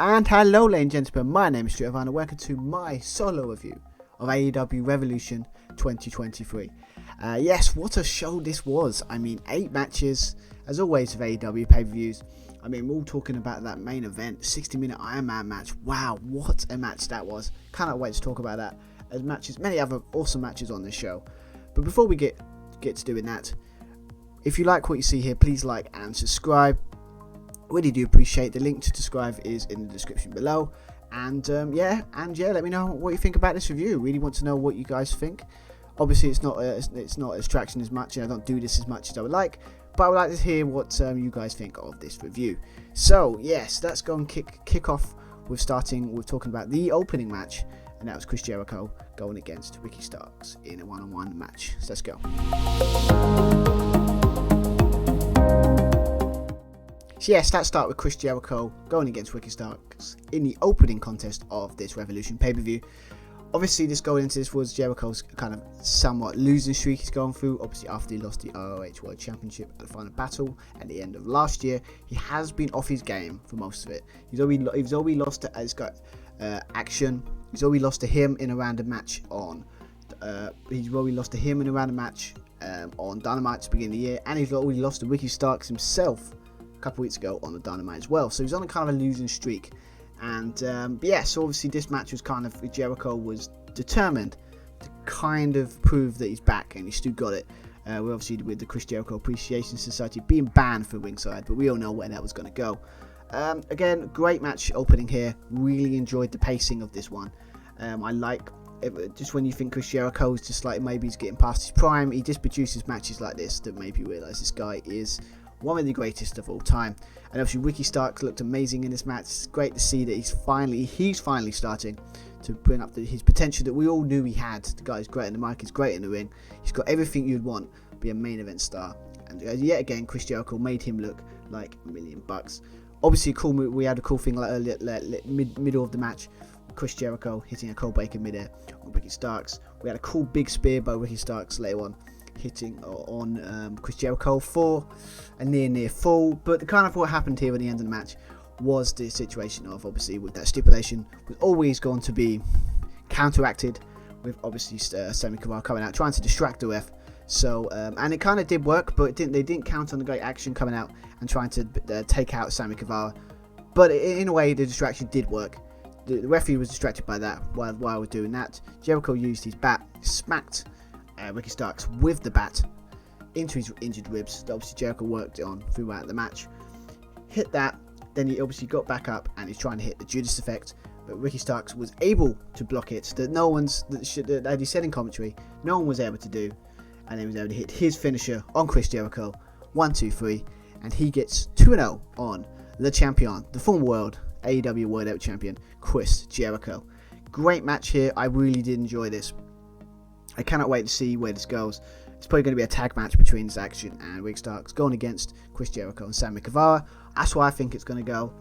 And hello ladies and gentlemen, my name is Stuart Irvine and welcome to my solo review of AEW Revolution 2023. Yes, what a show this was. I mean, 8 matches, as always with AEW pay-per-views. I mean, we're all talking about that main event, 60-minute Iron Man match. Wow, what a match that was. Cannot wait to talk about that. As matches, many other awesome matches on this show. But before we get to doing that, if you like what you see here, please like and subscribe. Really do appreciate. The link to subscribe is in the description below. And yeah, let me know what you think about this review. Really want to know what you guys think. Obviously, it's not a distraction as much, and I don't do this as much as I would like. But I would like to hear what you guys think of this review. So yes, let's go and kick off with talking about the opening match, and that was Chris Jericho going against Ricky Starks in a one-on-one match. So let's go. So yes, let's start with Chris Jericho going against Ricky Starks in the opening contest of this Revolution pay-per-view. Obviously, going into this was Jericho's kind of somewhat losing streak he's going through. Obviously, after he lost the ROH World Championship at the final battle at the end of last year, he has been off his game for most of it. He's already lost to Action. He's already lost to him in a random match on. He's already lost to him in a random match on Dynamite at the beginning of the year, and he's already lost to Ricky Starks himself couple weeks ago on the Dynamite as well. So he's on a kind of a losing streak, and so obviously this match was kind of, Jericho was determined to kind of prove that he's back, and he still got it. We're obviously with the Chris Jericho Appreciation Society being banned for ringside, but we all know where that was going to go. Again, great match opening here. Really enjoyed the pacing of this one. I like it, just when you think Chris Jericho is just like maybe he's getting past his prime, he just produces matches like this that make you realise this guy is one of the greatest of all time. And obviously Ricky Starks looked amazing in this match. It's great to see that he's finally starting to bring up his potential that we all knew he had. The guy's great in the mic, he's great in the ring, he's got everything you'd want, be a main event star. And yet again, Chris Jericho made him look like $1 million. Obviously we had a cool thing like earlier, middle of the match, Chris Jericho hitting a cold breaker midair on Ricky Starks. We had a cool big spear by Ricky Starks later on, hitting on Chris Jericho for a near fall. But the kind of what happened here at the end of the match was the situation of, obviously with that stipulation, was always going to be counteracted with obviously Sammy Guevara coming out trying to distract the ref. So and it kind of did work, but they didn't count on the great action coming out and trying to take out Sammy Guevara. But in a way, the distraction did work. The referee was distracted by that while we're doing that. Jericho used his bat, smacked Ricky Starks with the bat into his injured ribs that obviously Jericho worked on throughout the match. Hit that, then he obviously got back up and he's trying to hit the Judas effect, but Ricky Starks was able to block it that he said in commentary no one was able to do, and he was able to hit his finisher on Chris Jericho. 1, 2, 3, and he gets 2-0 on the champion, the former world AEW World Heavyweight Champion Chris Jericho. Great match here. I really did enjoy this. I cannot wait to see where this goes. It's probably going to be a tag match between Action and Rick Starks going against Chris Jericho and Sammy Guevara. That's why I think it's going to go.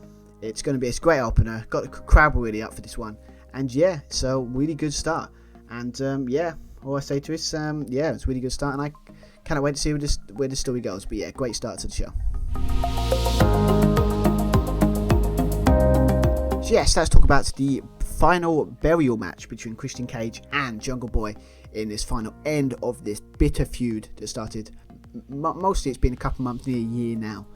It's going to be a great opener. Got the crowd really up for this one. And yeah, so really good start. And all I say to it is, it's a really good start. And I cannot wait to see where this story goes. But yeah, great start to the show. So yes, let's talk about the final burial match between Christian Cage and Jungle Boy in this final end of this bitter feud that started, mostly it's been a couple months, near a year now,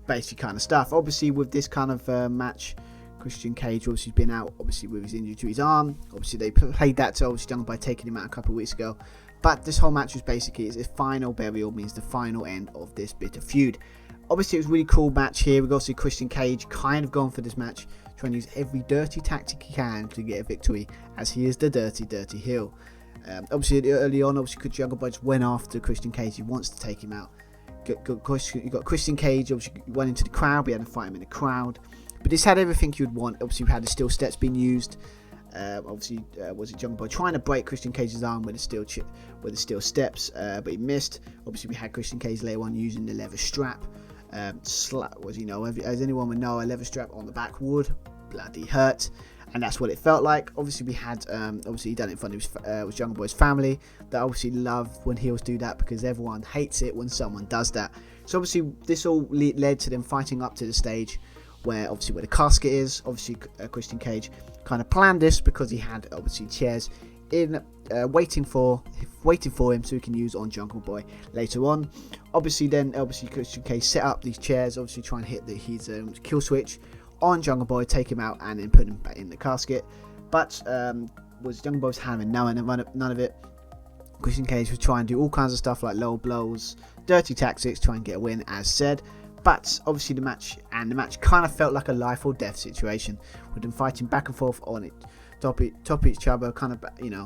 basic kind of stuff. Obviously with this kind of match, Christian Cage obviously has been out, obviously with his injury to his arm. Obviously they played that to obviously Jungle Boy taking him out a couple of weeks ago, but this whole match was basically his final burial, means the final end of this bitter feud. Obviously it was a really cool match here. We've got to see Christian Cage kind of going for this match, trying to use every dirty tactic he can to get a victory, as he is the dirty heel. Obviously early on, obviously Jungle Boy just went after Christian Cage. He wants to take him out. You got Christian Cage obviously went into the crowd. We had to fight him in the crowd, but this had everything you'd want. Obviously we had the steel steps being used. Was it Jungle Boy trying to break Christian Cage's arm with the steel steps, but he missed. Obviously we had Christian Cage later on using the leather strap. As anyone would know, a leather strap on the back would bloody hurt, and that's what it felt like. Obviously we had obviously he done it in front of his Jungle Boy's family, that obviously love when heels do that, because everyone hates it when someone does that. So obviously this all led to them fighting up to the stage where the casket is. Obviously, Christian Cage kind of planned this because he had obviously chairs in waiting for him so he can use on Jungle Boy later on. Obviously Christian Cage set up these chairs, obviously trying to hit his kill switch on Jungle Boy, take him out, and then put him back in the casket. But was Jungle Boy's having none of it. Christian Cage was trying to do all kinds of stuff like low blows, dirty tactics, try and get a win, as said. But obviously the match kind of felt like a life or death situation, with them fighting back and forth on it, top each other, kind of,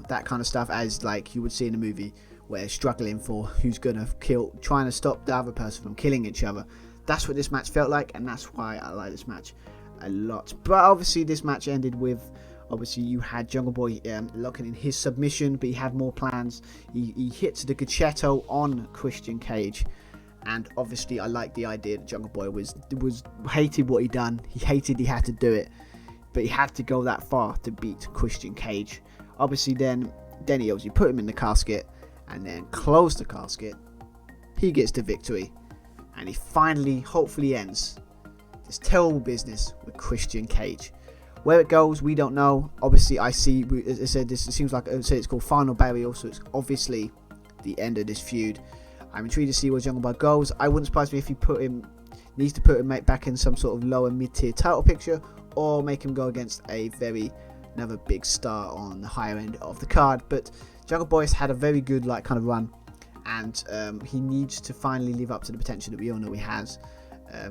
that kind of stuff, as like you would see in a movie where struggling for who's gonna kill, trying to stop the other person from killing each other. That's what this match felt like, and that's why I like this match a lot. But obviously this match ended with, you had Jungle Boy locking in his submission, but he had more plans. He hits the Gachetto on Christian Cage, and obviously I like the idea that Jungle Boy was hated what he done. He hated he had to do it, but he had to go that far to beat Christian Cage. Obviously then he obviously put him in the casket and then closed the casket. He gets the victory, and he finally, hopefully, ends this terrible business with Christian Cage. Where it goes, we don't know. Obviously, as I said, this seems like it's called Final Burial, so it's obviously the end of this feud. I'm intrigued to see where Jungle Boy goes. I wouldn't surprise me if he needs to put him back in some sort of lower mid-tier title picture, or make him go against another big star on the higher end of the card. But Jungle Boy has had a very good kind of run, and he needs to finally live up to the potential that we all know he has.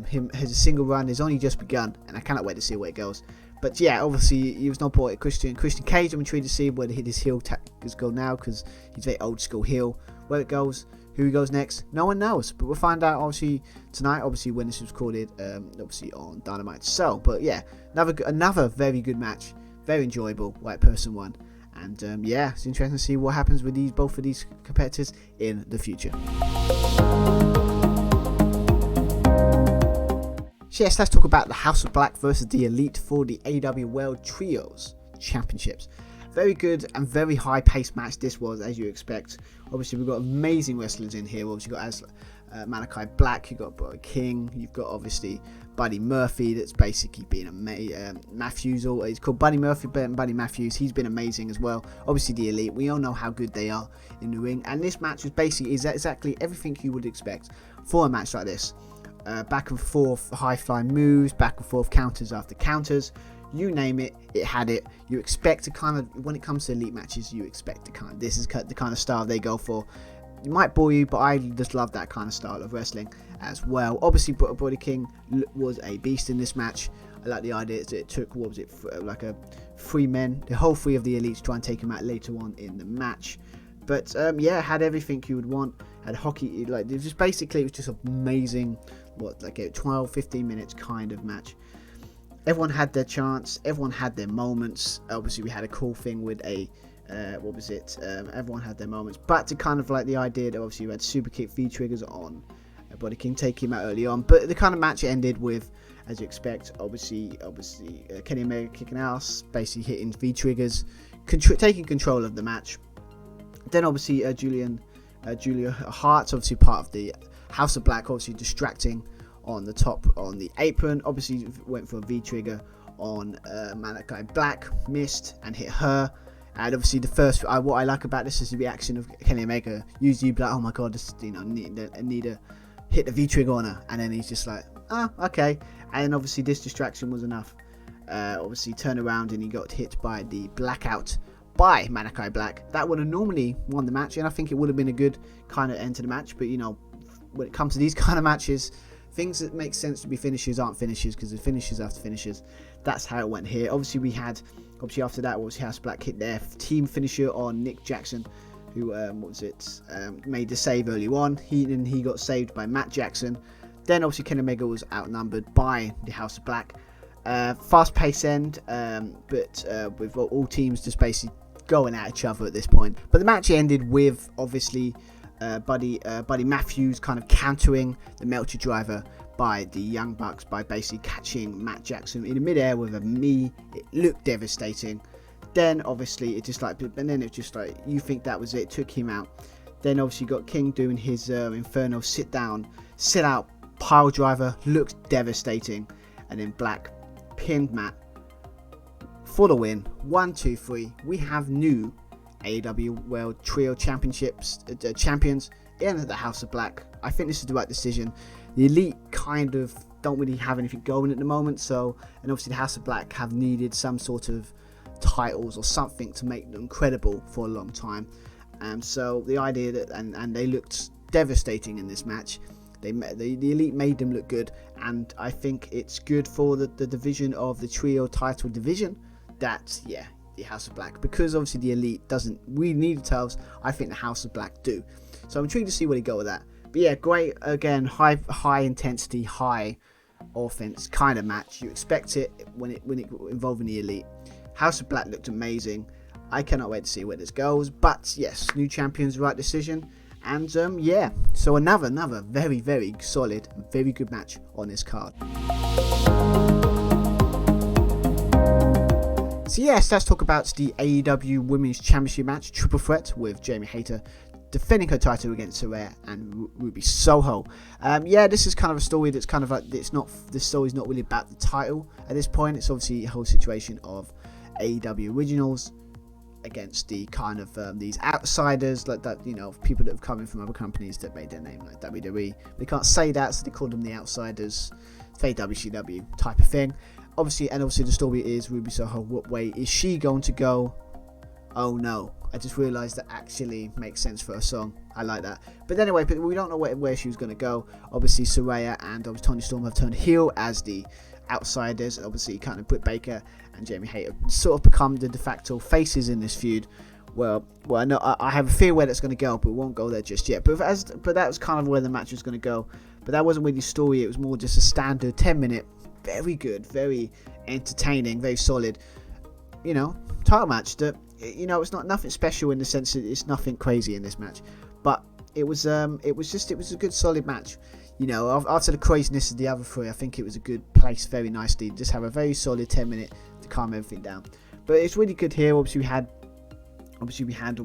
His single run has only just begun, and I cannot wait to see where it goes. But yeah, obviously he was no point at Christian Cage. I'm intrigued to see where his heel tactics go now, because he's very old school heel. Where it goes, who he goes next, no one knows. But we'll find out obviously tonight. Obviously when this was recorded, obviously on Dynamite. So, but yeah, another very good match, very enjoyable. White person won, and it's interesting to see what happens with both of these competitors in the future. Yes, let's talk about the House of Black versus the Elite for the AEW World Trios Championships. Very good and very high-paced match this was, as you expect. Obviously, we've got amazing wrestlers in here. Obviously, you've got Malachi Black, you've got Brody King, you've got obviously Buddy Murphy, that's basically been Matthews, or it's called Buddy Murphy, but Buddy Matthews, he's been amazing as well. Obviously, the Elite, we all know how good they are in the ring, and this match was basically exactly everything you would expect for a match like this. Back and forth high-flying moves, back and forth counters after counters, you name it, it had it. You expect to kind of, when it comes to Elite matches, you expect this is the kind of style they go for. It might bore you, but I just love that kind of style of wrestling as well. Obviously, Brody King was a beast in this match. I like the idea that it took, three men, the whole three of the Elites, to try and take him out later on in the match. But had everything you would want. Had hockey, it was just amazing. 12-15 minutes kind of match. Everyone had their chance, everyone had their moments. Obviously we had a cool thing with everyone had their moments, but to kind of the idea that obviously you had super kick V triggers on Brody King, take him out early on, but the kind of match ended with, as you expect, obviously Kenny Omega kicking ass, basically hitting V triggers, taking control of the match. Then obviously Julia Hart's obviously part of the House of Black, obviously distracting on the apron, obviously went for a V trigger on Malachi Black, missed and hit her. And obviously what I like about this is the reaction of Kenny Omega. Usually you'd be like, oh my god, I need to hit the V trigger on her, and then he's just like, okay. And then obviously this distraction was enough. Obviously turned around and he got hit by the blackout by Malachi Black. That would have normally won the match, and I think it would have been a good kind of end to the match. But when it comes to these kind of matches, things that make sense to be finishers aren't finishers, because the finishers after finishers. That's how it went here. Obviously after that was House Black hit their team finisher on Nick Jackson, who made the save early on. He got saved by Matt Jackson. Then obviously Kenny Omega was outnumbered by the House of Black. Fast-paced end, but with all teams just basically going at each other at this point. But the match ended with obviously Buddy Matthews kind of countering the Melcher driver by the Young Bucks by basically catching Matt Jackson in the midair with a knee. It looked devastating. Then obviously you think that was it, took him out. Then obviously you got King doing his Inferno sit out pile driver, looked devastating. and then Black pinned Matt for the win. 1, 2, 3. We have new AEW World Trio Championships champions in the House of Black. I think this is the right decision. The Elite kind of don't really have anything going at the moment, so, and obviously the House of Black have needed some sort of titles or something to make them credible for a long time. So the idea that, and they looked devastating in this match. The Elite made them look good, and I think it's good for the division of the trio title division that, yeah, the House of Black, because obviously the Elite doesn't really need the titles. I think the House of Black do. So I'm intrigued to see where they go with that. But yeah, great, again, high intensity, high offense kind of match. You expect it when it involving the Elite. House of Black looked amazing. I cannot wait to see where this goes. But yes, new champions, right decision. And yeah, so another very, very solid, very good match on this card. So yes, let's talk about the AEW Women's Championship match, triple threat with Jamie Hayter defending her title against Saraya and Ruby Soho. Yeah, this is kind of a story that's kind of like, the story's not really about the title at this point. It's obviously a whole situation of AEW originals against the kind of these outsiders, like that, you know, people that have come in from other companies that made their name, like WWE. They can't say that, so they call them the outsiders. It's very WCW type of thing. Obviously the story is Ruby Soho. What way is she going to go? Oh no, I just realised that actually makes sense for a song. I like that. But anyway, we don't know where she was going to go. Obviously Saraya and obviously Toni Storm have turned heel as the outsiders. Obviously kind of Britt Baker and Jamie Hayter sort of become the de facto faces in this feud. Well, I know I have a fear where that's going to go, but we won't go there just yet. But that was kind of where the match was going to go. But that wasn't really the story. It was more just a standard 10-minute, very good, very entertaining, very solid, you know, title match. That, you know, it's not nothing special in the sense that it's nothing crazy in this match, but it was a good solid match. You know, after the craziness of the other three, I think it was a good place, very nicely. Just have a very solid 10-minute to calm everything down. But it's really good here. Obviously we had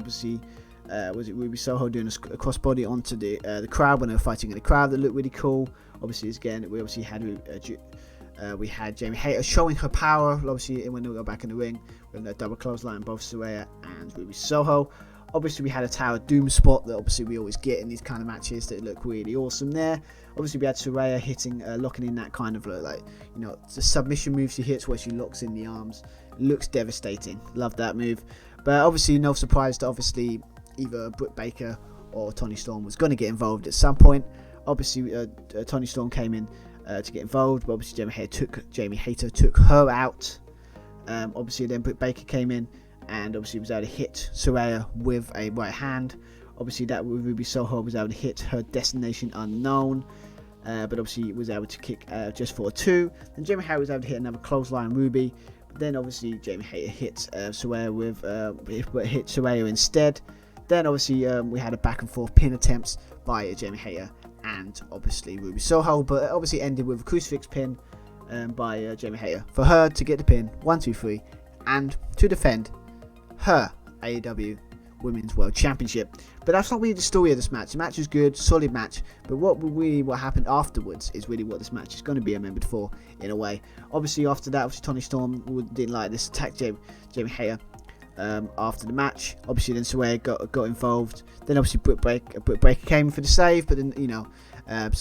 was it Ruby Soho doing a crossbody onto the crowd when they were fighting in the crowd, that looked really cool. Obviously again, we obviously had Jamie Hayter showing her power. Obviously when they go back in the ring, with a double clothesline both Saraya and Ruby Soho. Obviously we had a Tower of Doom spot that obviously we always get in these kind of matches that look really awesome there. Obviously we had Saraya hitting, locking in that kind of like, you know, the submission move she hits where she locks in the arms. Looks devastating. Love that move. But obviously no surprise that obviously either Britt Baker or Toni Storm was going to get involved at some point. Obviously Toni Storm came in to get involved, but obviously Jamie Hayter took her out. Obviously then Britt Baker came in and obviously was able to hit Saraya with a right hand. Obviously that with Ruby Soho was able to hit her Destination Unknown, but obviously was able to kick just for a 2. Then Jamie Hayter was able to hit another clothesline Ruby, but then obviously Jamie Hayter hit Saraya hit Saraya instead. Then obviously we had a back and forth pin attempts by Jamie Hayter and obviously Ruby Soho, but it obviously ended with a crucifix pin by Jamie Hayter for her to get the pin 1, 2, 3 and to defend her AEW Women's World Championship. But that's not really the story of this match. The match was good, solid match, but what happened afterwards is really what this match is going to be remembered for, in a way. Obviously after that, obviously Toni Storm didn't like this, attack Jamie Hayter after the match. Obviously then Saraya got involved. Then obviously Britt Baker came for the save, but then, you know, and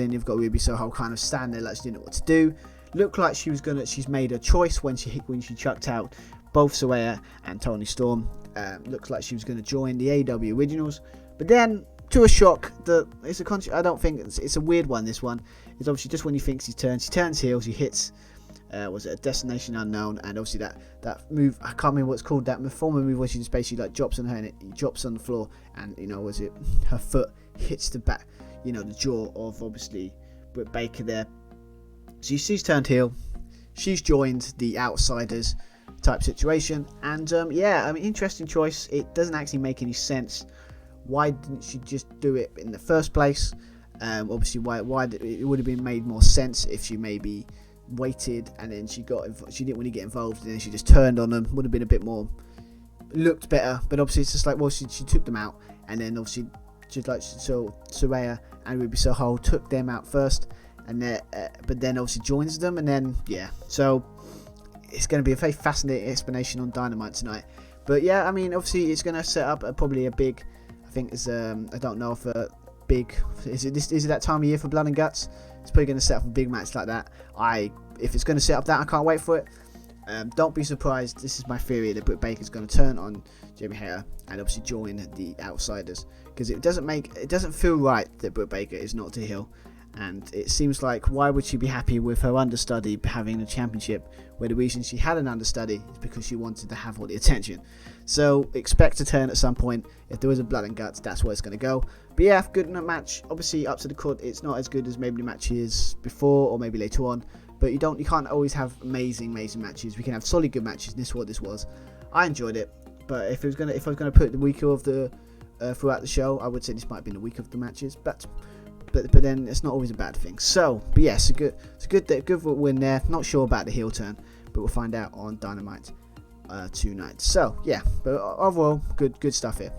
then you've got Ruby Soho kind of standing there like she didn't know what to do. Looked like she's made a choice when she chucked out both Saraya and Toni Storm. Looks like she was going to join the AEW Originals, but then to a shock, I don't think it's a weird one. This one is obviously just when he thinks she turns heel, she hits was it a Destination Unknown, and obviously that move, I can't remember what it's called, that former move where she just basically like drops on her and it drops on the floor, and you know, her foot hits the back, you know, the jaw of obviously Britt Baker there. So she's turned heel, she's joined the Outsiders type situation, and yeah, I mean, interesting choice. It doesn't actually make any sense. Why didn't she just do it in the first place? Obviously, why it would have been made more sense if she maybe waited and then she didn't want to get involved and then she just turned on them. Would have been a bit more, looked better. But obviously it's just like, well, she took them out, and then obviously just like, so Saraya and Ruby Soho took them out first, and but then obviously joins them, and then so it's going to be a very fascinating explanation on Dynamite tonight. But yeah, I mean, obviously it's going to set up probably a big, I think it's I don't know if a big, is it that time of year for Blood and Guts? It's probably going to set up a big match like that. If it's going to set up that, I can't wait for it. Don't be surprised, this is my theory, that Britt Baker's going to turn on Jamie Hayter and obviously join the Outsiders, because it doesn't feel right that Britt Baker is not to heel, and it seems like, why would she be happy with her understudy having the championship, where the reason she had an understudy is because she wanted to have all the attention. So expect a turn at some point. If there was a Blood and Guts, that's where it's going to go. But yeah, good match. Obviously up to the court, it's not as good as maybe the matches before or maybe later on, but you can't always have amazing matches. We can have solid good matches, and this is what this was. I enjoyed it, but if I was gonna put the week of the throughout the show, I would say this might have been the week of the matches, but then it's not always a bad thing. So, but yes, it's a good win there. Not sure about the heel turn, but we'll find out on Dynamite tonight. So yeah, but overall, good stuff here.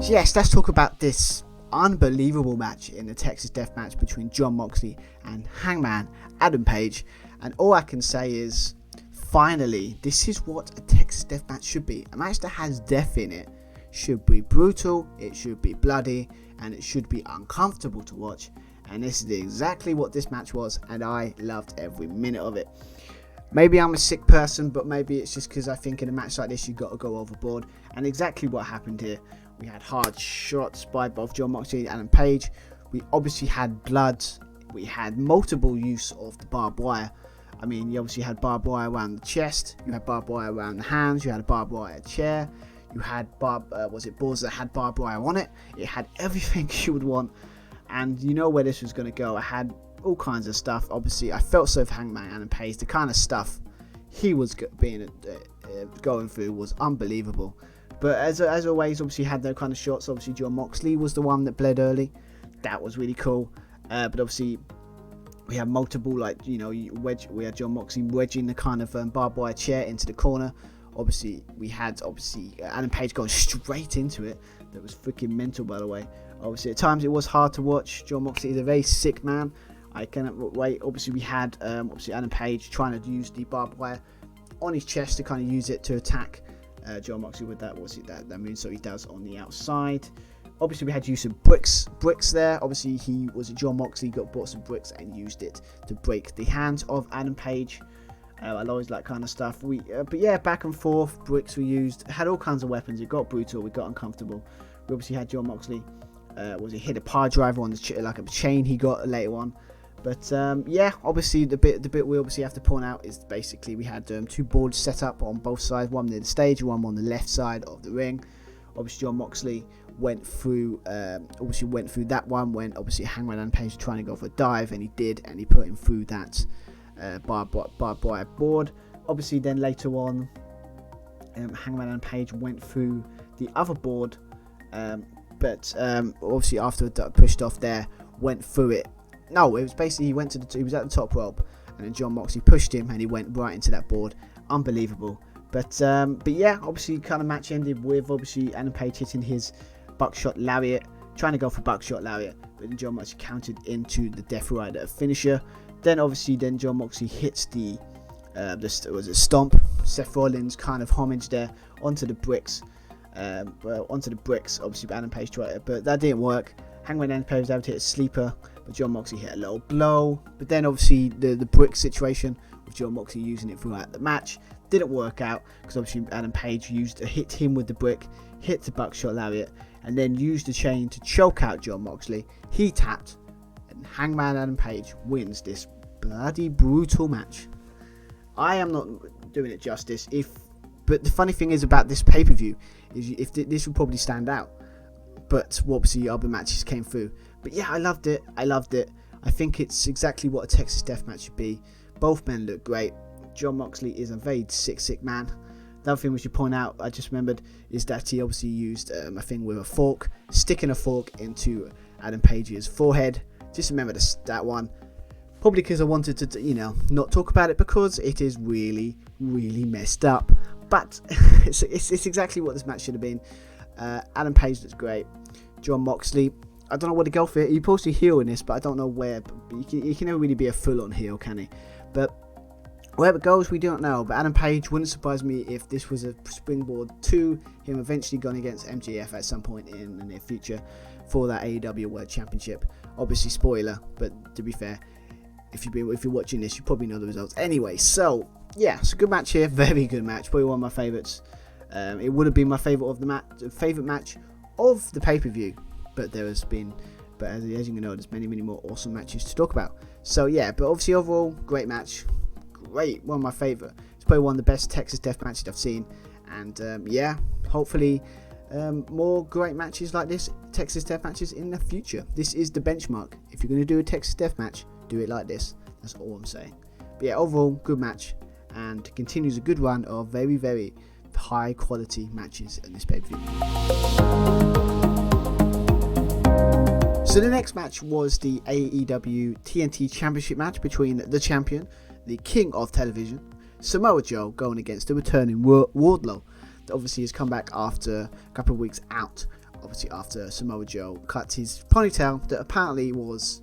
So yes, let's talk about this unbelievable match in the Texas Death Match between Jon Moxley and Hangman Adam Page, and all I can say is, finally, this is what a Texas Death Match should be. A match that has death in it should be brutal, it should be bloody, and it should be uncomfortable to watch, and this is exactly what this match was, and I loved every minute of it. Maybe I'm a sick person, but maybe it's just because I think in a match like this you've got to go overboard, and exactly what happened here. We had hard shots by both Jon Moxley and Adam Page. We obviously had blood. We had multiple use of the barbed wire. I mean, you obviously had barbed wire around the chest. You had barbed wire around the hands. You had a barbed wire chair. You had boards that had barbed wire on it. It had everything you would want. And you know where this was going to go. I had all kinds of stuff. Obviously, I felt so for Hangman Adam Page. The kind of stuff he was going through was unbelievable. But as always, obviously had their kind of shots. Obviously, Jon Moxley was the one that bled early. That was really cool. But obviously, we had multiple, we had Jon Moxley wedging the kind of barbed wire chair into the corner. Obviously, we had Adam Page going straight into it. That was freaking mental, by the way. Obviously, at times it was hard to watch. Jon Moxley is a very sick man. I cannot wait. Obviously, we had Adam Page trying to use the barbed wire on his chest to kind of use it to attack Jon Moxley with that moonsault he does on the outside. Obviously, we had use of bricks there. Obviously, Jon Moxley bought some bricks and used it to break the hands of Adam Page. I always like kind of stuff. But yeah, back and forth, bricks were used. Had all kinds of weapons. It got brutal. It got uncomfortable. We obviously had Jon Moxley. He hit a power driver on the like a chain he got later on. But yeah, obviously the bit we obviously have to point out is basically we had two boards set up on both sides, one near the stage, one on the left side of the ring. Obviously Jon Moxley went through that one when obviously Hangman and Page were trying to go for a dive, and he did, and he put him through that barbed wire board. Obviously then later on, Hangman and Page went through the other board, but obviously after pushed off there, went through it. No, it was basically he was at the top rope, and then Jon Moxley pushed him, and he went right into that board. Unbelievable. But yeah, obviously kind of match ended with obviously Adam Page hitting his buckshot lariat, trying to go for buckshot lariat, but then Jon Moxley countered into the Death Rider finisher. Then Jon Moxley hits the stomp, Seth Rollins kind of homage there onto the bricks. Obviously Adam Page tried it, but that didn't work. Hangman and Page was able to hit a sleeper, but Jon Moxley hit a low blow. But then obviously the brick situation with Jon Moxley using it throughout the match didn't work out, because obviously Adam Page hit him with the brick, hit the buckshot lariat, and then used the chain to choke out Jon Moxley. He tapped, and Hangman Adam Page wins this bloody brutal match. I am not doing it justice. But the funny thing is about this pay-per-view is this will probably stand out. But obviously other matches came through. But yeah, I loved it. I think it's exactly what a Texas Death Match should be. Both men look great. Jon Moxley is a very sick man. The other thing we should point out, I just remembered, is that he obviously used a thing with a fork, sticking a fork into Adam Page's forehead. Just remember that one. Probably because I wanted to, not talk about it, because it is really, really messed up. But it's exactly what this match should have been. Adam Page looks great. Jon Moxley, I don't know where to go for it. He's supposed to heel in this, but I don't know where. He can never really be a full-on heel, can he? But wherever it goes, we don't know. But Adam Page wouldn't surprise me if this was a springboard to him eventually going against MJF at some point in the near future for that AEW World Championship. Obviously, spoiler, but to be fair, if you're watching this, you probably know the results anyway. So yeah, it's a good match here, very good match, probably one of my favourites. It would have been my favourite match of the pay-per-view, but as you know, there's many more awesome matches to talk about. So yeah, but obviously overall, great match, great, one of my favourite. It's probably one of the best Texas Death matches I've seen, and yeah, hopefully more great matches like this, Texas Death matches in the future. This is the benchmark. If you're going to do a Texas Death match, do it like this. That's all I'm saying. But yeah, overall, good match, and continues a good run of very, very high quality matches in this pay-per-view. So the next match was the AEW TNT Championship match between the champion, the king of television, Samoa Joe, going against the returning Wardlow. That obviously has come back after a couple of weeks out. Obviously after Samoa Joe cut his ponytail that apparently was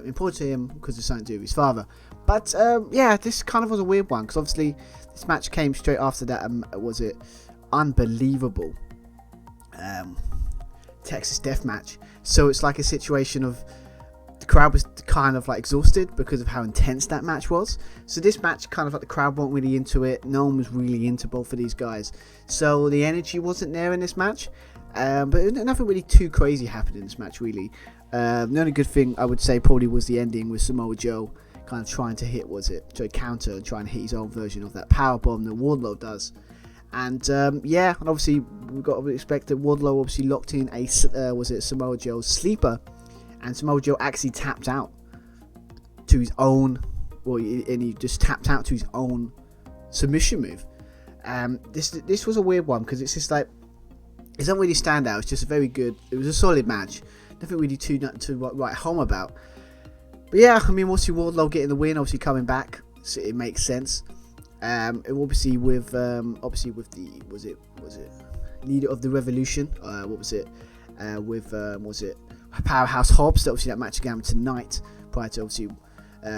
important to him because of something to do with his father. But yeah, this kind of was a weird one because obviously this match came straight after that. Was it unbelievable Texas Death match? So it's like a situation of the crowd was kind of like exhausted because of how intense that match was. So this match, kind of like the crowd weren't really into it. No one was really into both of these guys. So the energy wasn't there in this match. But nothing really too crazy happened in this match, really. The only good thing I would say probably was the ending with Samoa Joe kind of trying to hit, counter and trying to hit his own version of that powerbomb that Wardlow does. And yeah, and obviously we've got to expect that Wardlow obviously locked in a Samoa Joe's sleeper, and Samoa Joe actually tapped out to his own, and he just tapped out to his own submission move. This was a weird one because it's just like, it doesn't really stand out. It's just very good. It was a solid match. Nothing really to write home about. But yeah, I mean, we'll see Wardlow getting the win, obviously coming back, so it makes sense. Obviously with the leader of the Revolution, Powerhouse Hobbs. Obviously that match again tonight, prior to obviously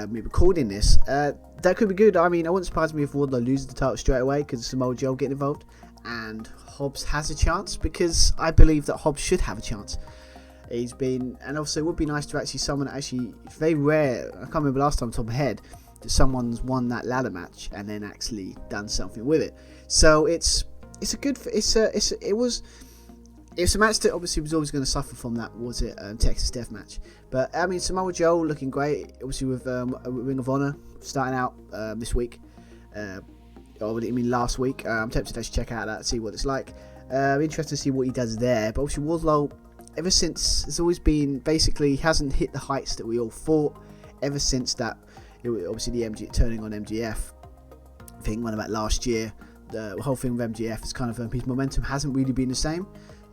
me recording this. That could be good. I mean, it wouldn't surprise me if Wardlow loses the title straight away because Samoa Joe getting involved, and Hobbs has a chance, because I believe that Hobbs should have a chance. And also it would be nice to actually someone actually, it's very rare, I can't remember last time off the top of my head, that someone's won that ladder match and then actually done something with it. So it's a match that obviously was always going to suffer from that, Texas Death match. But I mean, Samoa Joe looking great, obviously with Ring of Honor starting out this week, last week. I'm tempted to actually check out that, see what it's like. Interested to see what he does there. But obviously Wardlow, ever since, it's always been, basically, he hasn't hit the heights that we all thought ever since that, obviously the turning on MJF thing, one about last year. The whole thing with MJF is kind of, his momentum hasn't really been the same,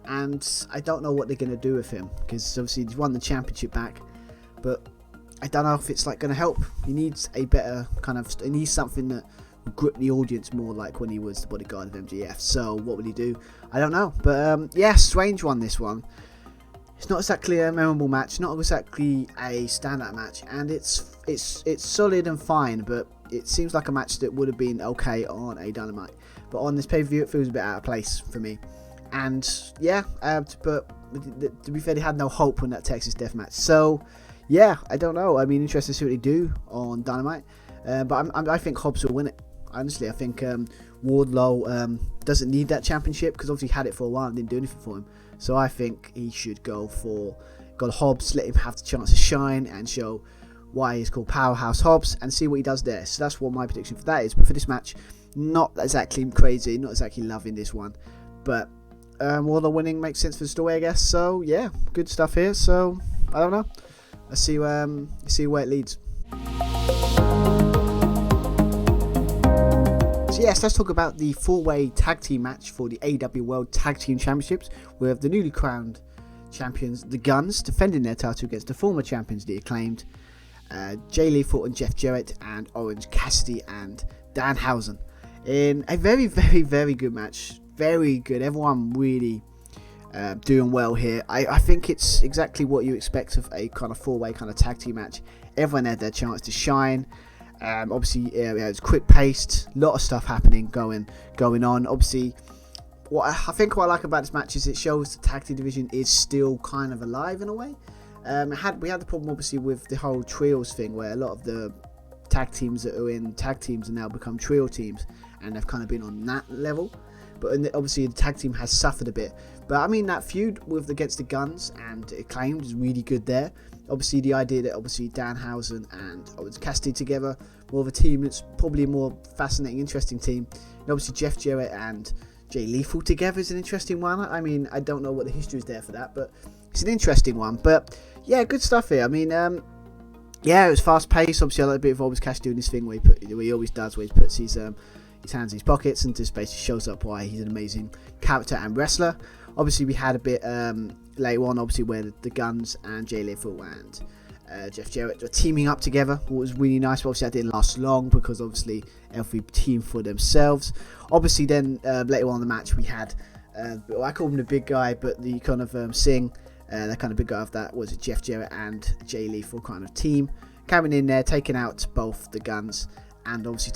and I don't know what they're going to do with him, because obviously he's won the championship back, but I don't know if it's like going to help. He needs a better he needs something that will grip the audience more, like when he was the bodyguard of MJF. So what will he do? I don't know, but yeah, strange one, this one. It's not exactly a memorable match, not exactly a standout match, and it's solid and fine, but it seems like a match that would have been okay on a Dynamite. But on this pay-per-view, it feels a bit out of place for me. And yeah, but to be fair, they had no hope in that Texas Death match. So yeah, I don't know. I mean, interested to see what they do on Dynamite. But I think Hobbs will win it. Honestly, I think Wardlow doesn't need that championship, because obviously he had it for a while and didn't do anything for him. So I think he should go Hobbs, let him have the chance to shine and show why he's called Powerhouse Hobbs, and see what he does there. So that's what my prediction for that is. But for this match, not exactly crazy, not exactly loving this one. But Wardlow winning makes sense for the story, I guess. So yeah, good stuff here. So I don't know. Let's see where it leads. So yes, let's talk about the 4-way tag team match for the AEW World Tag Team Championships, with the newly crowned champions, the Guns, defending their title against the former champions, the Acclaimed, Jay Lethal and Jeff Jarrett, and Orange Cassidy and Danhausen, in a very, very, very good match. Very good. Everyone really doing well here. I think it's exactly what you expect of a kind of 4-way kind of tag team match. Everyone had their chance to shine. Obviously, it was quick paced, a lot of stuff happening, going on. Obviously, what I like about this match is it shows the tag team division is still kind of alive in a way. We had the problem obviously with the whole trios thing, where a lot of the tag teams that are in tag teams are now become trio teams, and they've kind of been on that level. But obviously the tag team has suffered a bit. But I mean, that feud against the Guns and Acclaimed is really good there. Obviously the idea that obviously Danhausen and Orange Cassidy together, more of a team that's probably a more fascinating, interesting team. And obviously Jeff Jarrett and Jay Lethal together is an interesting one. I mean, I don't know what the history is there for that, but it's an interesting one. But yeah, good stuff here. I mean, yeah, it was fast paced. Obviously, I like a bit of Orange Cassidy doing this thing where he always does, where he puts his hands in his pockets and just basically shows up why he's an amazing character and wrestler. Obviously, we had a bit later on, obviously, where the Guns and Jay Lethal and Jeff Jarrett were teaming up together, what was really nice. But obviously, that didn't last long because obviously every team for themselves. Obviously, then later on in the match, we had I call him the big guy, but the kind of Singh, that kind of big guy of that was Jeff Jarrett and Jay Lethal kind of team coming in there, taking out both the Guns and obviously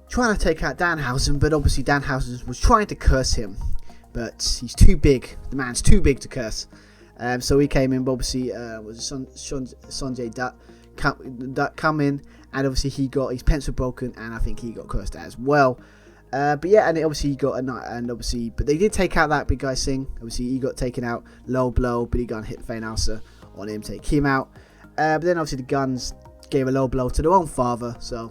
trying to take out Danhausen, but obviously Danhausen was trying to curse him, but he's too big. The man's too big to curse. So he came in, but obviously was Sanjay Dutt come in, and obviously he got his pencil broken, and I think he got cursed as well. But yeah, and obviously he got but they did take out that big guy Singh. Obviously he got taken out, low blow, but he got hit Fainalsa on him, take him out. But then obviously the Guns gave a low blow to their own father, so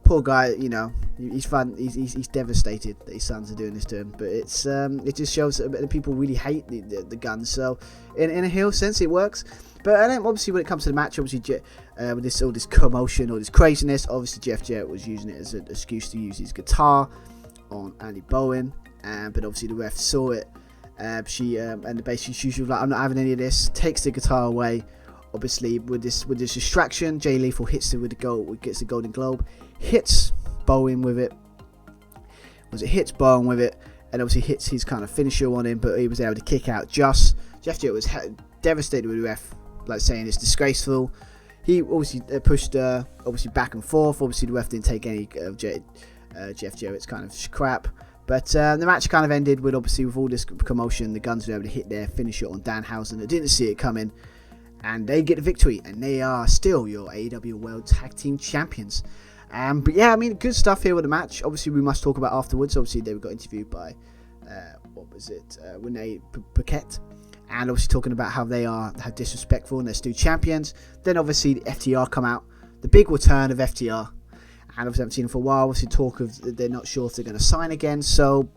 poor guy, you know, he's devastated that his sons are doing this to him. But it just shows that people really hate the Guns. So in a heel sense, it works. But then obviously when it comes to the match, obviously with all this commotion, all this craziness, obviously Jeff Jarrett was using it as an excuse to use his guitar on Andy Bowen. But obviously the ref saw it. And basically she was like, I'm not having any of this. Takes the guitar away. Obviously with this distraction, Jay Lethal hits it gets the Golden Globe, hits Bowen with it. Hits Bowen with it, and obviously hits his kind of finisher on him, but he was able to kick out Jeff Jarrett was devastated with the ref, like saying it's disgraceful. He obviously pushed obviously back and forth. Obviously the ref didn't take any of Jeff Jarrett's kind of crap. But the match kind of ended with all this commotion. The Guns were able to hit their finisher on Danhausen. They didn't see it coming, and they get the victory, and they are still your AEW World Tag Team Champions. But yeah, I mean, good stuff here with the match. Obviously, we must talk about afterwards. Obviously, they got interviewed by Renee Paquette, and obviously talking about how how disrespectful and they're still champions. Then obviously the FTR come out, the big return of FTR, and obviously I haven't seen them for a while. Obviously talk of they're not sure if they're going to sign again, so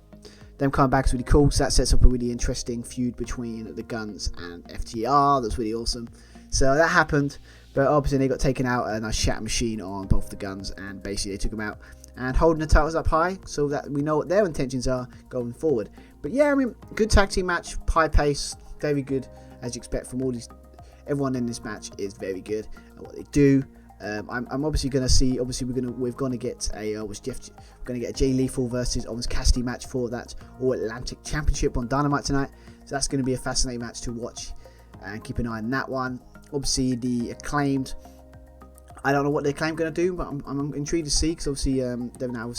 them coming back is really cool. So that sets up a really interesting feud between the Guns and FTR. That's really awesome. So that happened, but obviously they got taken out, and a shatter machine on both the Guns, and basically they took them out and holding the titles up high so that we know what their intentions are going forward. But yeah, I mean, good tag team match, high pace, very good as you expect from all these. Everyone in this match is very good at what they do. I'm obviously going to see. Obviously, we're going to get a Jay Lethal versus Orange Cassidy match for that All Atlantic Championship on Dynamite tonight. So that's going to be a fascinating match to watch, and keep an eye on that one. Obviously, the Acclaimed. I don't know what the Acclaimed going to do, but I'm intrigued to see, because obviously they've now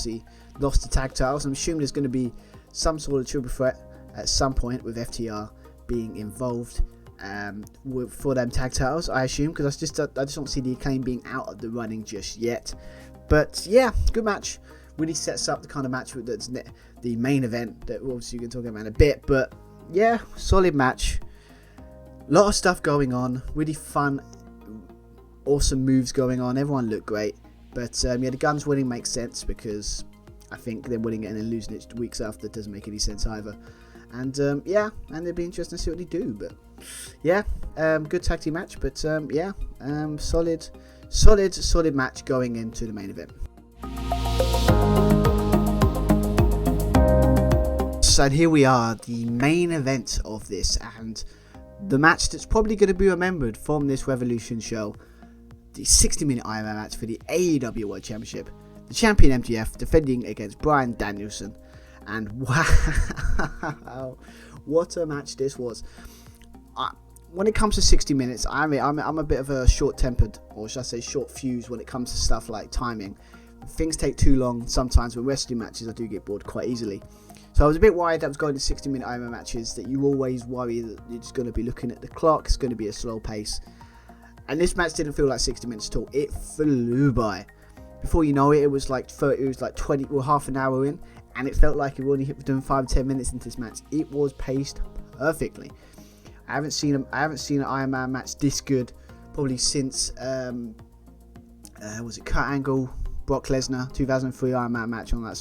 lost the tag titles. I'm assuming there's going to be some sort of triple threat at some point with FTR being involved for them tag titles, I assume, because I just don't see the Acclaim being out of the running just yet. But yeah, good match. Really sets up the kind of match that's the main event that we're obviously going to talk about in a bit. But yeah, solid match. A lot of stuff going on. Really fun, awesome moves going on. Everyone looked great. But yeah, the Guns winning makes sense, because I think them winning it and then losing it weeks after doesn't make any sense either. And yeah, and it'd be interesting to see what they do. But yeah, good tag team match. But yeah, solid match going into the main event. So here we are, the main event of this, and the match that's probably going to be remembered from this Revolution show, the 60-minute Iron Man match for the AEW World Championship. The champion MJF defending against Bryan Danielson. And wow, What a match this was. When it comes to 60 minutes, I'm a bit of a short-tempered, or should I say short-fused when it comes to stuff like timing. Things take too long. Sometimes with wrestling matches, I do get bored quite easily. So I was a bit worried that was going to 60-minute IMO matches, that you always worry that you're just going to be looking at the clock, it's going to be a slow pace. And this match didn't feel like 60 minutes at all. It flew by. Before you know it, it was like 20 or half an hour in, and it felt like it only hit doing 5-10 minutes into this match. It was paced perfectly. I haven't seen an Iron Man match this good probably since was it Kurt Angle, Brock Lesnar 2003 Iron Man match on that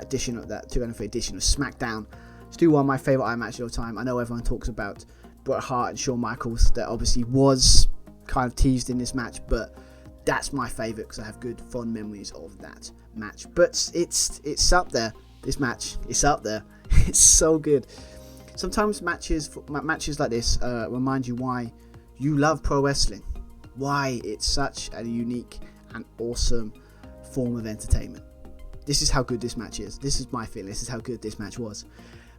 2003 edition of SmackDown. Still one of my favourite Iron matches of all time. I know everyone talks about Bret Hart and Shawn Michaels, that obviously was kind of teased in this match, but that's my favourite because I have good fond memories of that match. But it's up there. This match, it's up there. It's so good. Sometimes matches like this remind you why you love pro wrestling, why it's such a unique and awesome form of entertainment. This is how good this match is. This is my feeling. This is how good this match was.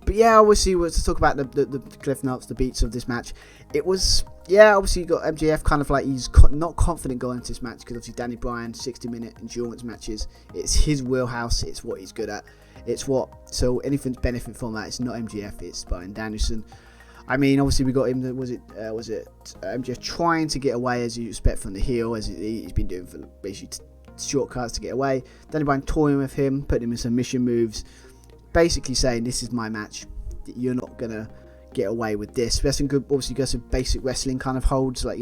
But yeah, obviously, we're to talk about the cliff notes, the beats of this match. It was, obviously you got MJF kind of like he's not confident going into this match because obviously Danny Bryan, 60-minute endurance matches, it's his wheelhouse, it's what he's good at. So anything's benefiting from that, it's not MJF, it's Bryan Danielson. I mean, obviously we got him, was it MJF trying to get away as you expect from the heel, as he's been doing for basically shortcuts to get away. Danny Bryan toying with him, putting him in submission moves, basically saying this is my match, you're not going to get away with this. Wrestling good, obviously goes some basic wrestling kind of holds, like,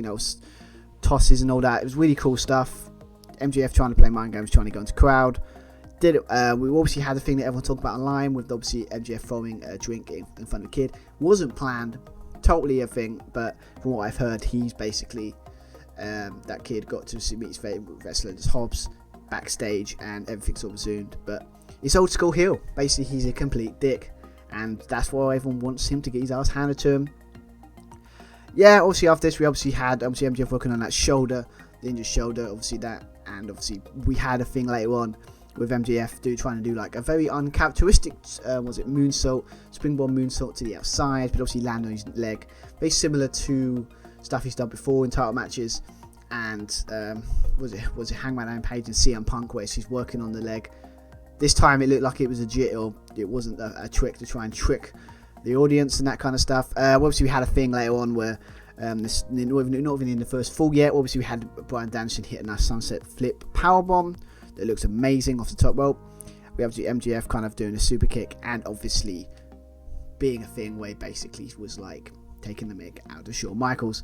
tosses and all that. It was really cool stuff. MJF trying to play mind games, trying to go into crowd. We obviously had the thing that everyone talked about online with obviously MJF throwing a drink in front of the kid. Wasn't planned, totally a thing, but from what I've heard, he's basically that kid got to meet his favourite wrestler, Hobbs, backstage, and everything's all resumed. But it's old school heel. Basically, he's a complete dick, and that's why everyone wants him to get his ass handed to him. Yeah, obviously after this, we obviously had MJF working on that shoulder, the injured shoulder, obviously that, and obviously we had a thing later on with MJF trying to do like a very uncharacteristic, moonsault, springboard moonsault to the outside, but obviously land on his leg, very similar to stuff he's done before in title matches, and was it Hangman and Page and CM Punk, where he's working on the leg. This time it looked like it was legit, or it wasn't a trick to try and trick the audience and that kind of stuff. Obviously we had a thing later on where not even in the first fall yet, obviously we had Bryan Danielson hit a nice sunset flip powerbomb that looks amazing off the top rope. We have MJF kind of doing a super kick, and obviously being a thing where he basically was like taking the mick out of Shawn Michaels.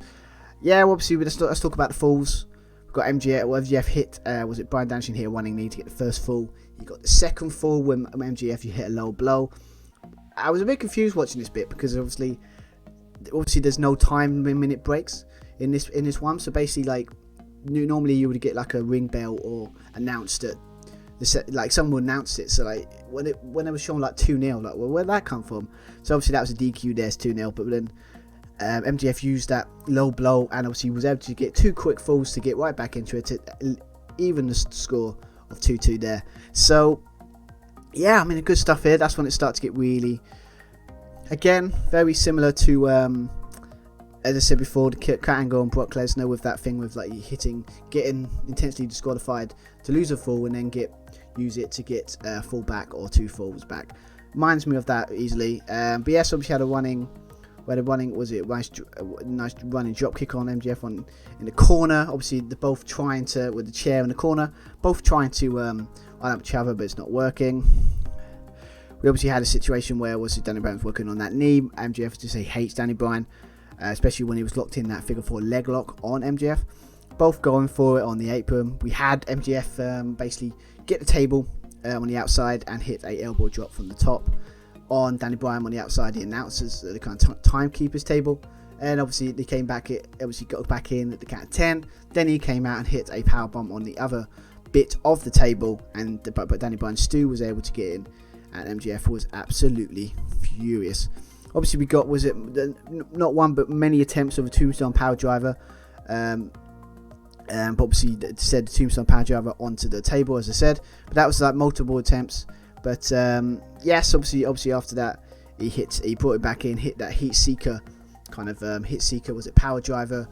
Yeah, obviously let's talk about the falls. We've got MJF hit, Bryan Danielson hit a running knee to get the first fall. You got the second fall when MJF you hit a low blow. I was a bit confused watching this bit because obviously there's no time minute breaks in this one. So basically, like normally you would get like a ring bell or announced it. Like someone announced it. So like when it was shown like 2-0, like well, where'd that come from? So obviously that was a DQ. There's 2-0, but then MJF used that low blow and obviously was able to get 2 quick falls to get right back into it to even the score of 2-2 there. So yeah, I mean, good stuff here. That's when it starts to get really, again, very similar to as I said before, the Kurt Angle and Brock Lesnar with that thing with like getting intensely disqualified to lose a fall and then use it to get a fall back or 2 falls back. Reminds me of that easily. But yes, obviously had a running nice running drop kick on MJF in the corner. Obviously they're both trying to, with the chair in the corner, both trying to line up each other, but it's not working. We obviously had a situation where Danny Bryan was working on that knee. MJF to say hates Danny Bryan, especially when he was locked in that figure 4 leg lock on MJF. Both going for it on the apron. We had MJF basically get the table on the outside and hit a elbow drop from the top on Danny Bryan on the outside, the announcers, the kind of timekeepers table, and obviously they came back. It obviously got back in at the count of 10. Then he came out and hit a powerbomb on the other bit of the table, but Danny Bryan Stu was able to get in, and MJF was absolutely furious. Obviously we got not one but many attempts of a tombstone power driver, but obviously said the tombstone power driver onto the table, as I said, but that was like multiple attempts. But yes, obviously after that, He brought it back in, hit that heat seeker, was it power driver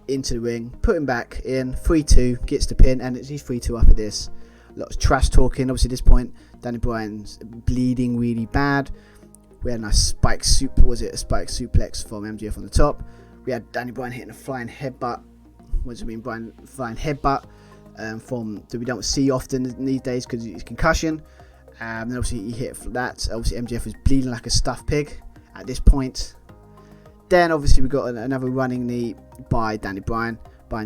into the ring, put him back in, 3-2, gets the pin, and he's 3-2 up at this. Lots of trash talking. Obviously, at this point, Danny Bryan's bleeding really bad. We had a nice spike suplex from MJF on the top. We had Danny Bryan hitting a flying headbutt. What does it mean, Bryan? Flying headbutt that we don't see often these days because of his concussion. And obviously, he hit that. Obviously, MJF was bleeding like a stuffed pig at this point. Then, obviously, we got another running knee by Bryan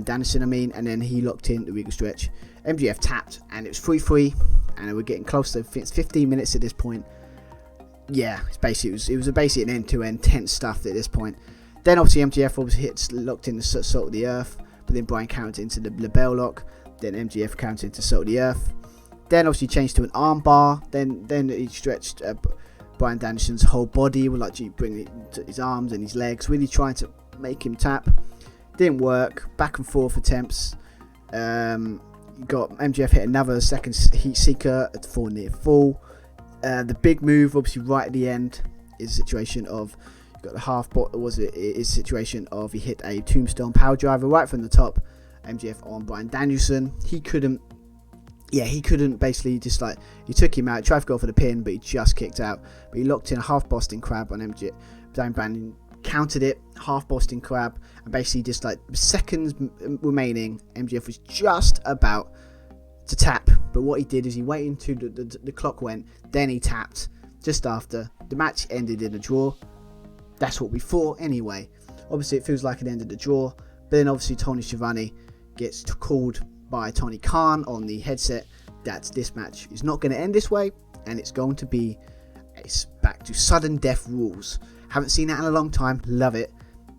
Danielson, and then he locked in the Regal stretch. MJF tapped, and it was 3-3, and we're getting close to 15 minutes at this point. Yeah, it was basically an end-to-end tense stuff at this point. Then obviously MJF locked in the salt of the earth, but then Bryan countered into the label lock. Then MJF countered into salt of the earth. Then obviously changed to an arm bar. Then he stretched Bryan Danielson's whole body, with bring his arms and his legs, really trying to make him tap. Didn't work. Back and forth attempts. Got MJF hit another second heat seeker for near fall. The big move, obviously, right at the end, is a situation of got the half bot. Is a situation of he hit a tombstone power driver right from the top. MJF on Bryan Danielson. He couldn't basically he took him out, tried to go for the pin, but he just kicked out. But he locked in a half Boston Crab on MJF. Danny Bryan countered it, half Boston Crab, and basically seconds remaining, MJF was just about to tap, but what he did is he waited until the clock went, then he tapped just after. The match ended in a draw. That's what we thought anyway. Obviously, it feels like it ended the draw, but then obviously Tony Schiavone gets called by Tony Khan on the headset that this match is not going to end this way, and it's going to be back to sudden death rules. Haven't seen that in a long time. Love it.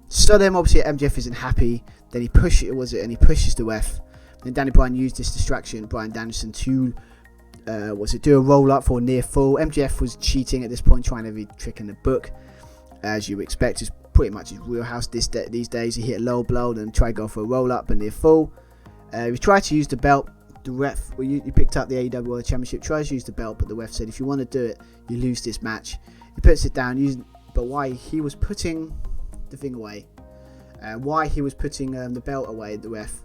So then obviously MJF isn't happy. Then he pushes the ref. Then Danny Bryan used this distraction, Bryan Danielson, to do a roll up for near fall. MJF was cheating at this point, trying every trick in the book, as you expect. It's pretty much his wheelhouse these days. He hit a low blow, then try to go for a roll up and near fall. He tried to use the belt. The ref, you picked up the AEW World Championship, tries to use the belt, but the ref said if you want to do it, you lose this match. He puts it down, but why he was putting the thing away, the belt away, the ref,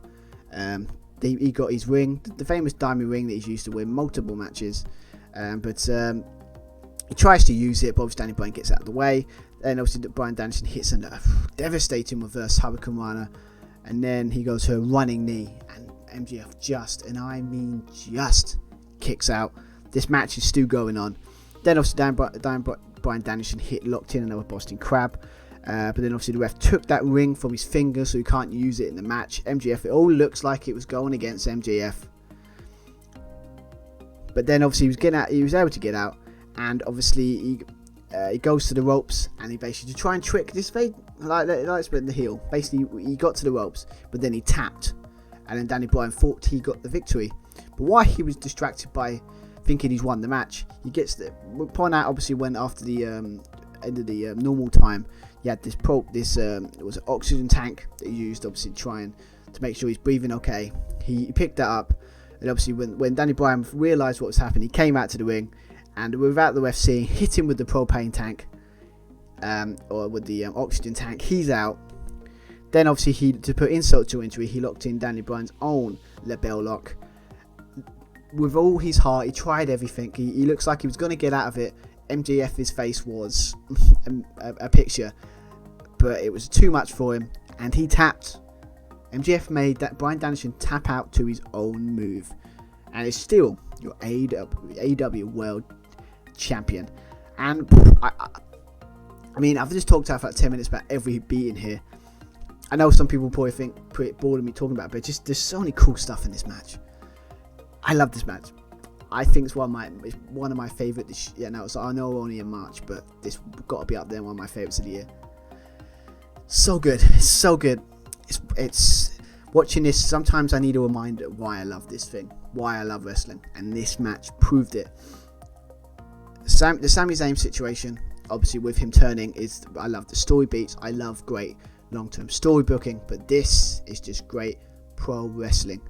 he got his ring, the famous diamond ring that he's used to win multiple matches, but he tries to use it, but obviously Danny Bryan gets out of the way. Then obviously Bryan Danielson hits a devastating reverse Hurricane Rana, and then he goes to a running knee, and MJF just kicks out. This match is still going on. Then obviously Bryan Danielson locked in another Boston Crab. But then obviously the ref took that ring from his finger, so he can't use it in the match. MJF, it all looks like it was going against MJF. But then obviously he was able to get out, and obviously he goes to the ropes, and he basically to try and trick this fade like split the heel. Basically he got to the ropes, but then he tapped, and then Danny Bryan thought he got the victory. But why he was distracted by thinking he's won the match, we'll point out obviously when after the end of the normal time, he had it was an oxygen tank that he used, obviously trying to make sure he's breathing okay. He picked that up, and obviously when Danny Bryan realised what was happening, he came out to the ring, and without the ref seeing, hit him with the propane tank, or with the oxygen tank. He's out. Then obviously to put insult to injury, he locked in Danny Bryan's own label lock. With all his heart, he tried everything. He looks like he was going to get out of it. MJF's face was a picture, but it was too much for him, and he tapped. MJF made that Bryan Danielson tap out to his own move, and it's still your AEW World Champion. And I mean, I've just talked for like 10 minutes about every beat in here. I know some people probably think pretty bored of me talking about it, but just there's so many cool stuff in this match. I love this match. I think it's one of my favourite. So I know we're only in March, but this got to be up there, one of my favourites of the year. So good, it's so good. It's watching this. Sometimes I need a reminder why I love this thing, why I love wrestling, and this match proved it. The Sami Zayn situation, obviously with him turning, I love the story beats. I love great long-term story booking, but this is just great pro wrestling.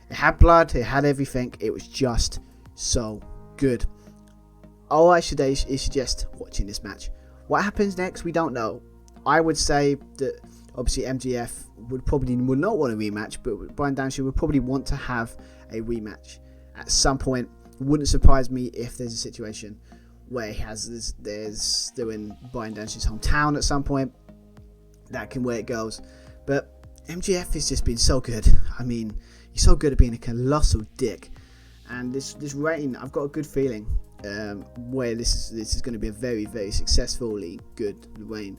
It had blood, it had everything. It was just so good. All I should suggest watching this match. What happens next, we don't know. I would say that obviously MJF would not want a rematch, but Bryan Danielson would probably want to have a rematch at some point. Wouldn't surprise me if there's a situation where they're in Bryan Danielson's hometown at some point. That can where it goes. But MJF has just been so good. I mean, he's so good at being a colossal dick. And this reign, I've got a good feeling where this is going to be a very, very successfully good reign.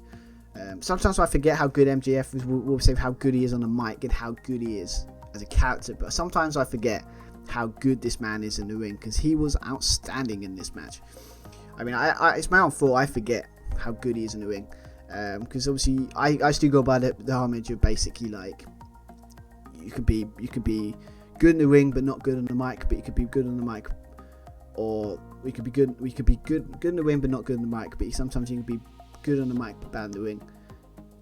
Sometimes I forget how good MJF is. We'll say how good he is on the mic and how good he is as a character. But sometimes I forget how good this man is in the ring, because he was outstanding in this match. I mean, it's my own fault I forget how good he is in the ring. Because obviously I still go by the homage of basically like you could be good in the ring but not good on the mic, but you could be good on the mic, or we could be good in the ring but not good on the mic, but sometimes you can be good on the mic but bad in the ring.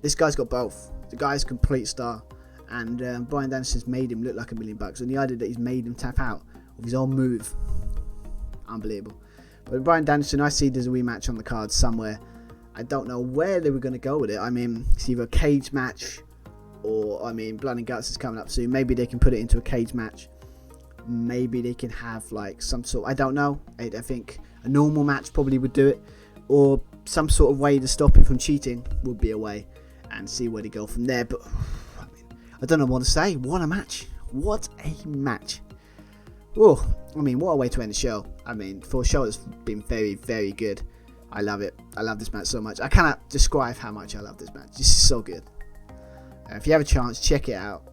This guy's got both. The guy's a complete star, and Bryan Danielson's made him look like $1 million, and the idea that he's made him tap out of his own move, unbelievable. But Bryan Danielson, I see there's a rematch on the card somewhere. I don't know where they were going to go with it. I mean, it's either a cage match or, I mean, Blood and Guts is coming up soon. Maybe they can put it into a cage match. Maybe they can have like some sort, I don't know. I think a normal match probably would do it, or some sort of way to stop him from cheating would be a way, and see where they go from there. But I mean, I don't know what to say. What a match. What a match. Oh, I mean, what a way to end the show. I mean, for a show that's been very, very good. I love it. I love this match so much. I cannot describe how much I love this match. This is so good. If you have a chance, check it out.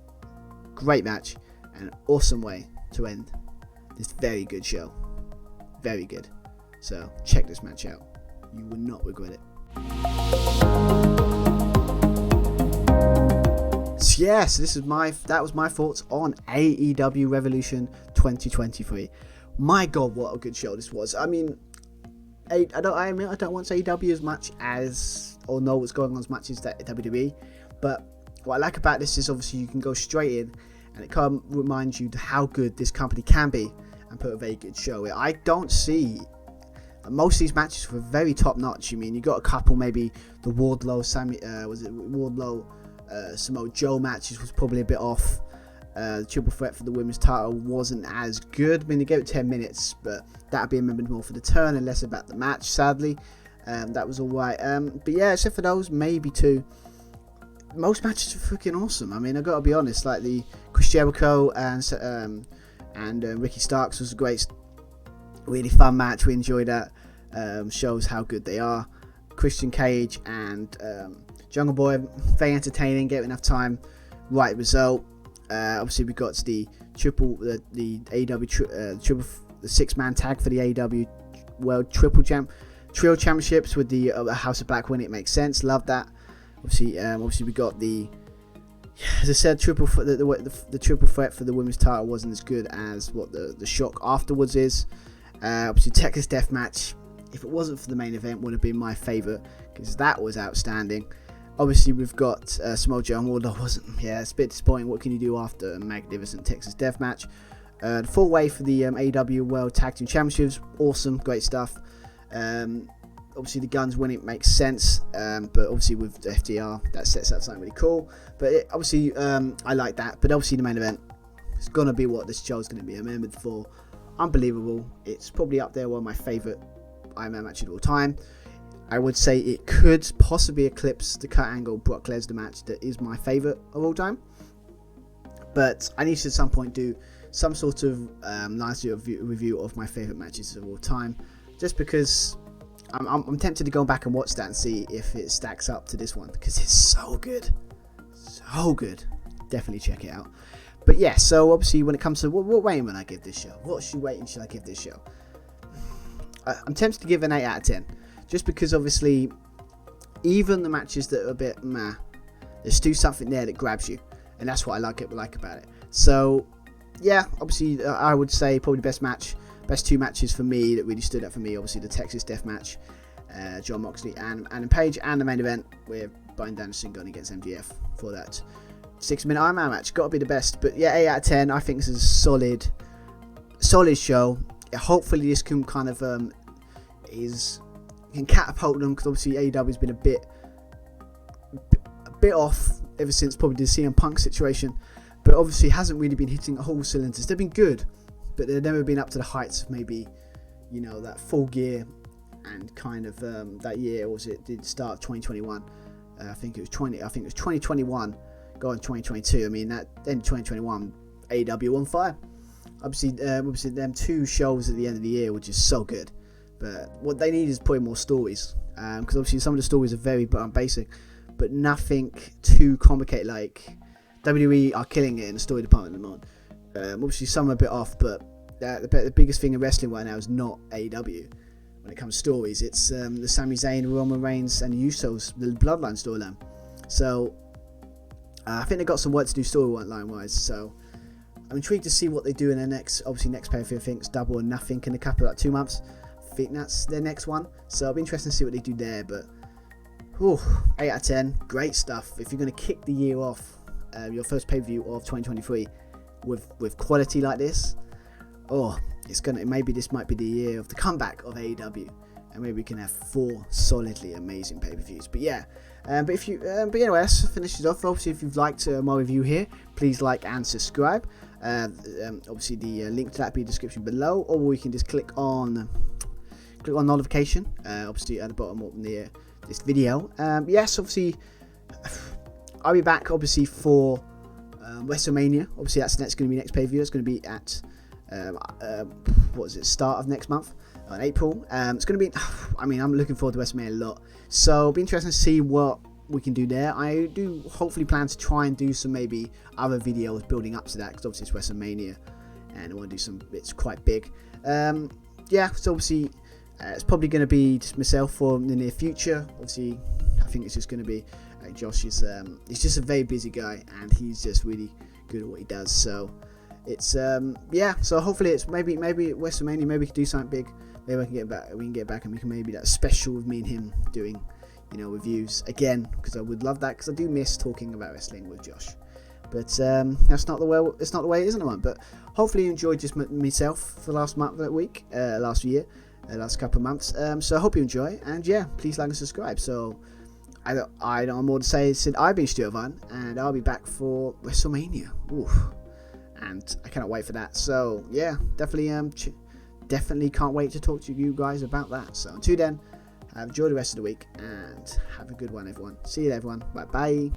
Great match and an awesome way to end this very good show. Very good. So check this match out. You will not regret it. So yes, that was my thoughts on AEW Revolution 2023. My God, what a good show this was. I mean, I don't want to say AEW as much as, or know what's going on as much as that WWE, but what I like about this is obviously you can go straight in and it kind of reminds you how good this company can be and put a very good show. I don't see most of these matches were very top notch. I mean, you got a couple, maybe the Wardlow Samoa Joe matches was probably a bit off. The triple threat for the women's title wasn't as good. I mean, they gave it 10 minutes, but that'd be remembered more for the turn and less about the match, sadly. That was alright. But yeah, except for those, maybe two. Most matches are freaking awesome. I mean, I gotta be honest, like the Chris Jericho and Ricky Starks was a great, really fun match. We enjoyed that. Shows how good they are. Christian Cage and Jungle Boy, very entertaining, gave enough time, right result. Obviously we got the AEW the 6-man tag for the AEW World Trio Championships with the House of Black winning. It makes sense. Love that. Obviously we got the, as I said, the triple threat for the women's title wasn't as good as what the shock afterwards is. Obviously Texas Death Match, if it wasn't for the main event, would have been my favourite, because that was outstanding. Obviously, we've got Samoa Joe and Wardlow. It's a bit disappointing. What can you do after a magnificent Texas Death Match? The full way for the AEW World Tag Team Championships. Awesome, great stuff. Obviously, the Guns winning makes sense, but obviously with the FTR, that sets up something really cool. But I like that. But obviously, the main event is going to be what this show is going to be remembered for. Unbelievable. It's probably up there, one of my favourite Iron Man matches of all time. I would say it could possibly eclipse the Kurt Angle Brock Lesnar match that is my favourite of all time. But I need to at some point do some sort of nice review of my favourite matches of all time, just because I'm tempted to go back and watch that and see if it stacks up to this one, because it's so good. So good. Definitely check it out. But yeah, so obviously when it comes to what rating would I give this show? What rating should I give this show? I'm tempted to give an 8 out of 10. Just because obviously, even the matches that are a bit meh, there's still something there that grabs you, and that's what I like about it. So, yeah, obviously I would say probably best two matches for me that really stood out for me. Obviously the Texas Death Match, John Moxley and Page, and the main event with Bryan Danielson going against MJF for that 6-minute Iron Man match. Got to be the best. But yeah, 8 out of 10. I think this is a solid show. Yeah, hopefully this can kind of can catapult them, because obviously AEW has been a bit off ever since probably the CM Punk situation, but obviously hasn't really been hitting all cylinders. They've been good, but they've never been up to the heights of maybe, that Full Gear and kind of that year, or was it the start of 2021? I think it was 2021 going 2022. I mean, that end of 2021, AEW on fire. Obviously them 2 shows at the end of the year, which is so good. But what they need is probably more stories, because obviously some of the stories are very basic, but nothing too complicated. Like WWE are killing it in the story department at the moment. Obviously some are a bit off, but the biggest thing in wrestling right now is not AEW. When it comes to stories, it's the Sami Zayn, Roman Reigns, and the Usos, the Bloodline storyline. So I think they've got some work to do storyline wise. So I'm intrigued to see what they do in their next pay-per-view. I think it's Double or Nothing in a couple of 2 months. I think that's their next one. So it'll be interesting to see what they do there. But 8 out of 10, great stuff. If you're going to kick the year off, your first pay-per-view of 2023 with quality like this, maybe this might be the year of the comeback of AEW, and maybe we can have 4 solidly amazing pay-per-views. But yeah, but anyway, let's finish it off. Obviously, if you've liked my review here, please like and subscribe. Obviously, the link to that will be in the description below, or you can just click on notification. Obviously, at the bottom near this video. Yes, obviously, I'll be back. Obviously for WrestleMania. Obviously, that's going to be next pay-per-view. It's going to be at start of next month, in April. It's going to be, I'm looking forward to WrestleMania a lot, so it'll be interesting to see what we can do there. I do hopefully plan to try and do some maybe other videos building up to that, because obviously it's WrestleMania and I want to do some bits quite big. So obviously it's probably going to be just myself for the near future. Obviously I think it's just going to be Josh is he's just a very busy guy, and he's just really good at what he does. So it's so hopefully it's maybe WrestleMania, maybe we can do something big. Maybe we can get back and we can maybe that special with me and him doing reviews again, because I would love that, because I do miss talking about wrestling with Josh. But that's not the way it is at the moment. But hopefully you enjoyed just myself for the last couple of months. So I hope you enjoy, and yeah, please like and subscribe. So I don't have more to say. I've been Stuart Irvine, and I'll be back for WrestleMania. And I cannot wait for that. So yeah, definitely can't wait to talk to you guys about that. So until then, enjoy the rest of the week and have a good one, everyone. See you, everyone. Bye bye.